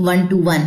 121।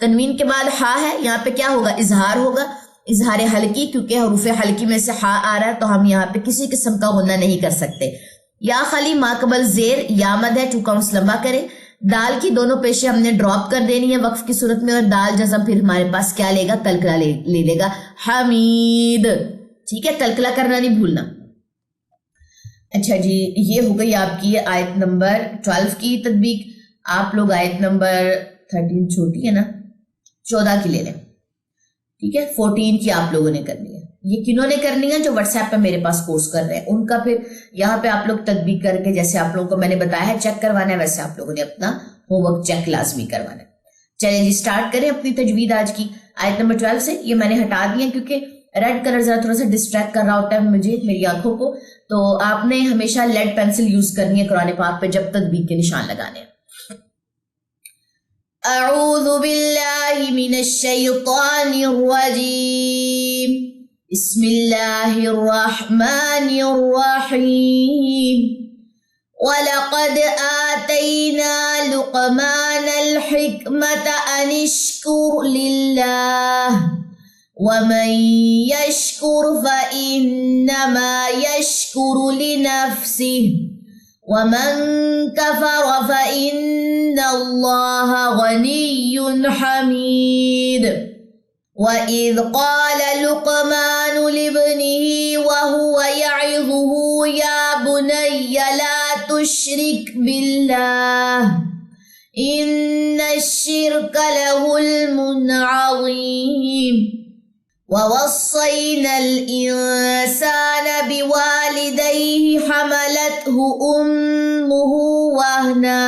تنوین کے بعد ہا ہے، یہاں پہ کیا ہوگا؟ اظہار ہوگا، اظہار حلقی، کیونکہ حروف حلقی میں سے ہا آ رہا ہے تو ہم یہاں پہ کسی قسم کا غنہ نہیں کر سکتے۔ یا خالی ما قبل زیر یا مد ہے، 2 کاؤنٹس لمبا کرے۔ دال کی دونوں پیشیں ہم نے ڈراپ کر دینی ہے وقف کی صورت میں، اور دال جزم پھر ہمارے پاس کیا لے گا؟ کلکلا لے لے گا، حمید۔ ٹھیک ہے، کلکلا کرنا نہیں بھولنا۔ اچھا جی، یہ ہو گئی آپ کی آیت نمبر 12 کی تطبیق۔ آپ لوگ آیت نمبر 13 چھوٹی ہے نا، 14 کی لے لیں۔ ٹھیک ہے، 14 کی آپ لوگوں نے کرنی ہے۔ یہ کنہوں نے کرنی ہے؟ جو واٹس ایپ پہ میرے پاس کورس کر رہے ہیں ان کا پھر یہاں پہ آپ لوگ تطبیق کر کے جیسے آپ لوگوں کو میں نے بتایا ہے چیک کروانا ہے، ویسے آپ لوگوں نے اپنا ہوم ورک چیک لازمی کروانا ہے۔ چلیں جی سٹارٹ کریں اپنی تجوید آج کی آیت نمبر 12 سے۔ یہ میں نے ہٹا دیا کیونکہ ریڈ کلر ذرا تھوڑا سا ڈسٹریکٹ کر رہا ہوتا ہے مجھے، میری آنکھوں کو، تو آپ نے ہمیشہ لیڈ پینسل یوز کرنی ہے قرآن پاک پہ جب تطبیق کے نشان لگانے ہیں۔ اعوذ باللہ من الشیطان الرجیم، بسم اللہ الرحمن الرحیم۔ وَلَقَدْ آتَيْنَا لُقْمَانَ الْحِكْمَةَ أَنِ اشْكُرْ لِلَّهِ وَمَنْ يَشْكُرْ فَإِنَّمَا يَشْكُرُ لِنَفْسِهِ وَمَنْ كَفَرَ فَإِنَّ اللَّهَ غَنِيٌّ حَمِيدٌ۔ وَإِذْ قَالَ لُقْمَانُ لِابْنِهِ وَهُوَ يَعِظُهُ يَا بُنَيَّ لَا تُشْرِكْ بِاللَّهِ إِنَّ الشِّرْكَ لَظُلْمٌ عَظِيمٌ۔ وَوَصَّيْنَا الْإِنسَانَ بِوَالِدَيْهِ حَمَلَتْهُ أُمُّهُ وَهْنًا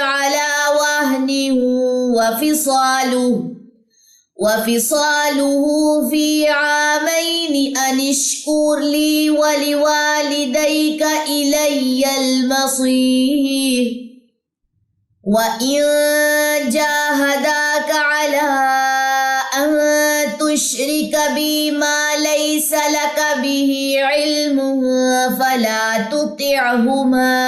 عَلَى وَهْنٍ وَفِصَالُهُ فِي عَامَيْنِ أَنِ اشْكُرْ لِي وَلِوَالِدَيْكَ إِلَيَّ الْمَصِيرُ۔ وَإِن جَاهَدَاكَ عَلَىٰ أَن تُشْرِكَ بِي مَا لَيْسَ لَكَ بِهِ عِلْمٌ فَلَا تُطِعْهُمَا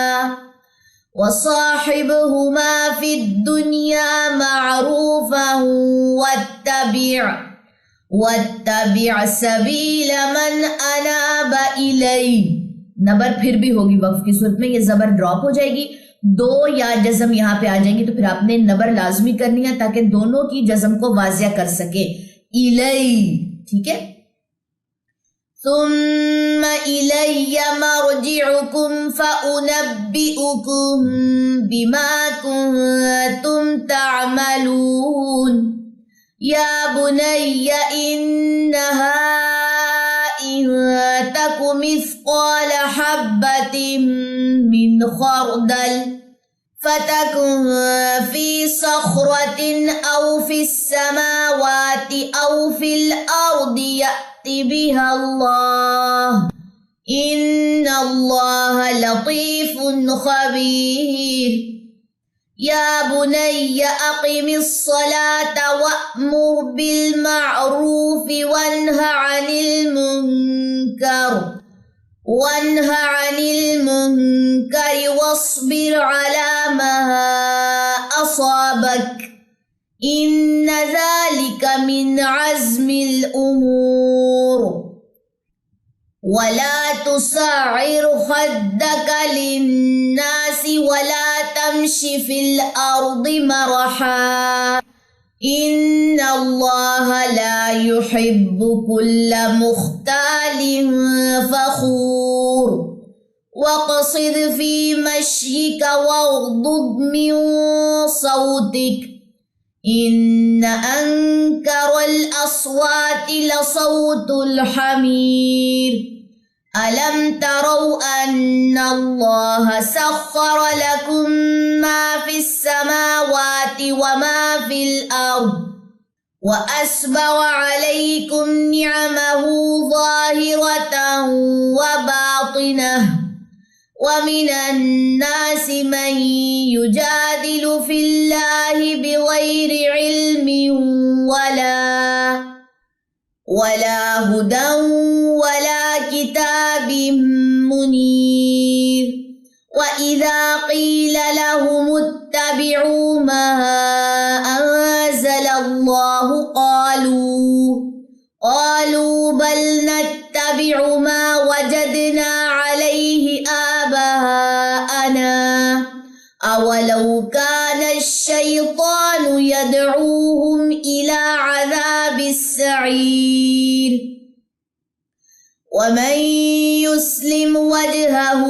وَصَاحِبْهُمَا فِي الدُّنْيَا مَعْرُوفًا وَاتَّبِعْ سَبِيلَ مَنْ أَنَابَ إِلَيَّ۔ نبر پھر بھی ہوگی وقف کی صورت میں، یہ زبر ڈراپ ہو جائے گی، 2 یا جزم یہاں پہ آ جائیں گی، تو پھر آپ نے نبر لازمی کرنی ہے تاکہ دونوں کی جزم کو واضح کر سکے، اِلَيَّ۔ ٹھیک ہے، ثُمَّ إِلَيَّ مَرْجِعُكُمْ فَأُنَبِّئُكُم بِمَا كُنتُمْ تَعْمَلُونَ۔ يَا بُنَيَّ إِنَّهَا إِن تَكُ مِثْقَالَ حَبَّةٍ مِّنْ خَرْدَلٍ فَتَكُن فِي صَخْرَةٍ أَوْ فِي السَّمَاوَاتِ أَوْ فِي الْأَرْضِ يَأْتِ بِهَا اللَّهُ إِنَّ اللَّهَ لَطِيفٌ خَبِيرٌ۔ يَا بُنَيَّ أَقِمِ الصَّلَاةَ وَأْمُرْ بِالْمَعْرُوفِ وَانْهَ عَنِ الْمُنكَرِ وَاصْبِرْ عَلَى مَا أَصَابَكَ إِنَّ ذَلِكَ مِنْ عَزْمِ الْأُمُورِ۔ وَلَا تُصَعِّرْ خَدَّكَ لِلنَّاسِ وَلَا تَمْشِ فِي الْأَرْضِ مَرَحًا إِنَّ اللَّهَ لَا يُحِبُّ كُلَّ مُخْتَالٍ فَخُورٍ۔ وَاقْصِدْ فِي مَشْيِكَ وَاغْضُضْ مِنْ صَوْتِكَ إِنَّ أَنكَرَ الْأَصْوَاتِ لَصَوْتُ الْحَمِيرِ۔ أَلَمْ تَرَوْا أَنَّ اللَّهَ سَخَّرَ لَكُم مَّا فِي السَّمَاوَاتِ وَمَا فِي الْأَرْضِ وَأَسْبَغَ عَلَيْكُمْ نِعَمَهُ ظَاهِرَةً وَبَاطِنَةً وَمِنَ النَّاسِ مَن يُجَادِلُ فِي اللَّهِ بِغَيْرِ عِلْمٍ وَلَا هُدًى وَلَا كِتَابٍ مُنِيرٍ۔ وَإِذَا قِيلَ لَهُمُ اتَّبِعُوا مَا أَنزَلَ اللَّهُ قَالُوا بَلْ نَتَّبِعُ مَا وَجَدْنَا عَلَيْهِ آبَاءَنَا أَوَلَوْ كَانَ الشَّيْطَانُ يَدْعُوهُمْ إِلَى عَذَابِ السَّعِيرِ وَمَن يُسْلِمْ وَجْهَهُ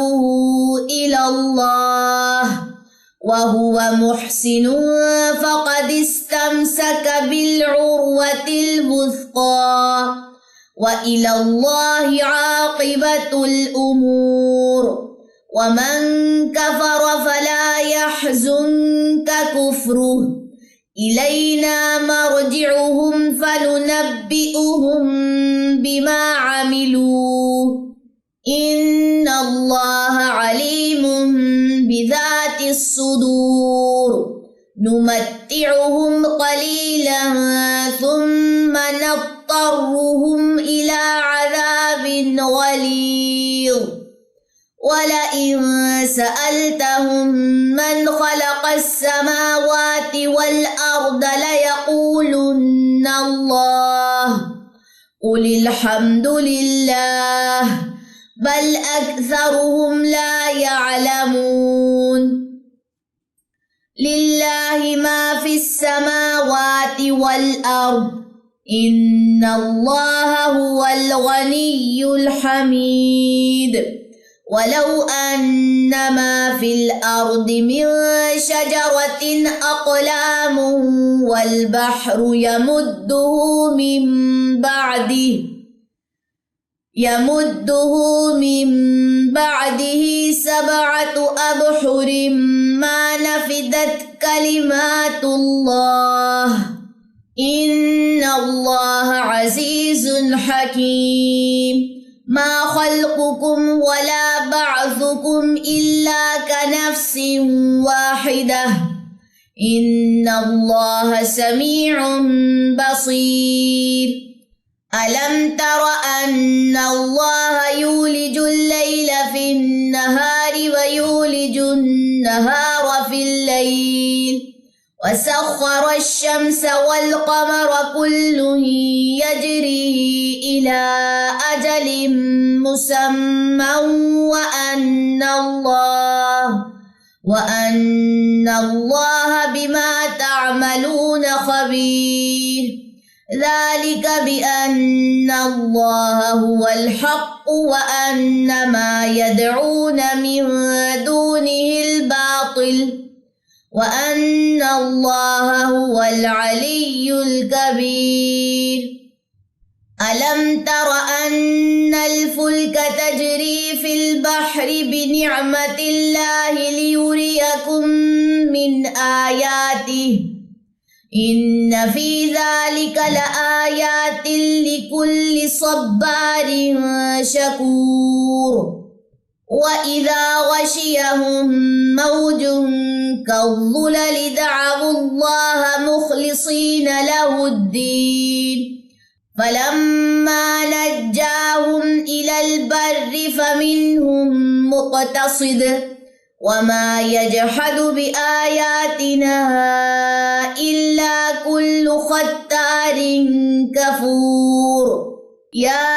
إِلَى اللَّهِ وَهُوَ مُحْسِنٌ فَقَدِ اسْتَمْسَكَ بِالْعُرْوَةِ الْوُثْقَىٰ وَإِلَى اللَّهِ عَاقِبَةُ الْأُمُورِ وَمَن كَفَرَ فَلَا يَحْزُنكَ كُفْرُهُ إِلَيْنَا مَرْجِعُهُمْ فَنُنَبِّئُهُم بِمَا عَمِلُوا إِنَّ اللَّهَ عَلِيمٌ بِذَاتِ الصُّدُورِ نُمَتِّعُهُمْ قَلِيلًا ثُمَّ نَضْطَرُّهُمْ إِلَى عَذَابٍ غَلِيظٍ وَلَئِن سَأَلْتَهُم مَّنْ خَلَقَ السَّمَاوَاتِ وَالْأَرْضَ لَيَقُولُنَّ اللَّهُ قُلِ الْحَمْدُ لِلَّهِ بَلْ أَكْثَرُهُمْ لَا يَعْلَمُونَ لِلَّهِ مَا فِي السَّمَاوَاتِ وَالْأَرْضِ إِنَّ اللَّهَ هُوَ الْغَنِيُّ الْحَمِيدُ وَلَوْ أَنَّ مَا فِي الْأَرْضِ مِن شَجَرَةٍ أَقْلَامٌ وَالْبَحْرُ يَمُدُّهُ مِن بَعْدِهِ 7 أَبْحُرٍ مَّا نَفِدَتْ كَلِمَاتُ اللَّهِ إِنَّ اللَّهَ عَزِيزٌ حَكِيمٌ مَا خَلْقُكُمْ وَلَا بَعْثُكُمْ إِلَّا كَنَفْسٍ وَاحِدَةٍ إِنَّ اللَّهَ سَمِيعٌ بَصِيرٌ أَلَمْ تَرَ أَنَّ اللَّهَ يُولِجُ اللَّيْلَ فِي النَّهَارِ وَيُولِجُ النَّهَارَ فِي اللَّيْلِ وَسَخَّرَ الشَّمْسَ وَالْقَمَرَ كُلٌّ يَجْرِي إِلَى أَجَلٍ مُّسَمًّى وَأَنَّ اللَّهَ بِمَا تَعْمَلُونَ خَبِيرٌ ذَلِكَ بِأَنَّ اللَّهَ هُوَ الْحَقُّ وَأَنَّ مَا يَدْعُونَ مِن دُونِهِ الْبَاطِلُ وَأَنَّ اللَّهَ هُوَ الْعَلِيُّ الْكَبِيرُ أَلَمْ تَرَ أَنَّ الْفُلْكَ تَجْرِي فِي الْبَحْرِ بِنِعْمَتِ اللَّهِ لِيُرِيَكُم مِّنْ آيَاتِهِ إِنَّ فِي ذَلِكَ لَآيَاتٍ لِكُلِّ صَبَّارٍ شَكُورٍ وَإِذَا غَشِيَهُم مَّوْجٌ كَالظُّلَلِ دَعَوُا اللَّهَ مُخْلِصِينَ لَهُ الدِّينَ فَلَمَّا نَجَّاهُمْ إِلَى الْبَرِّ فَمِنْهُم مُّقْتَصِدٌ وَمَا يَجْحَدُ بِآيَاتِنَا إِلَّا كُلُّ خَتَّارٍ كَفُورٍ يَا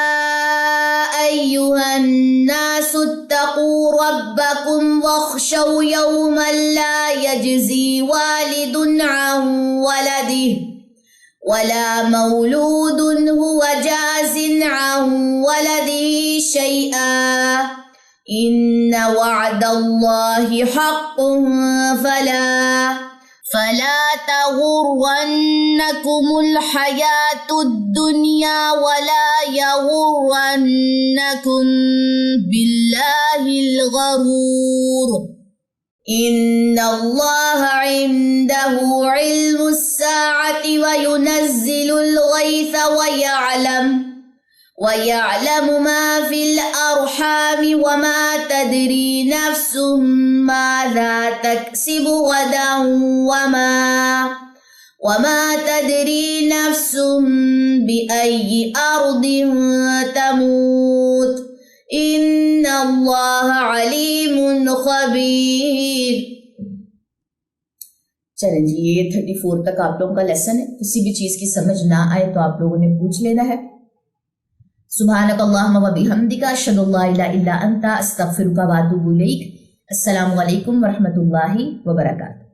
أَيُّهَا النَّاسُ اتَّقُوا رَبَّكُمْ وَاخْشَوْا يَوْمًا لَّا يَجْزِي وَالِدٌ عَن وَلَدِهِ وَلَا مَوْلُودٌ هُوَ جَازٍ عَن وَلَدِهِ شَيْئًا إِنَّ وَعْدَ اللَّهِ حَقٌّ فَلَا تَغُرَّنَّكُمُ الْحَيَاةُ الدُّنْيَا وَلَا يَغُرَّنَّكُم بِاللَّهِ الْغَرُورُ إِنَّ اللَّهَ عِندَهُ عِلْمُ السَّاعَةِ وَيُنَزِّلُ الْغَيْثَ وَيَعْلَمُ مَا فِي الْأَرْحَامِ وَمَا تَدْرِي نَفْسٌ مَاذَا تَكْسِبُ غَدًا وَمَا تَدْرِي نَفْسٌ بِأَيِّ أَرْضٍ تَمُوتُ ان اللہ علیم خبیر۔ چلیں جی، یہ 34 تک آپ لوگوں کا لیسن ہے۔ کسی بھی چیز کی سمجھ نہ آئے تو آپ لوگوں نے پوچھ لینا ہے۔ سبحانک اللہم و بحمدک، اشہد ان لا الہ الا انت، استغفرک و اتوب الیک۔ السلام علیکم ورحمۃ اللہ وبرکاتہ۔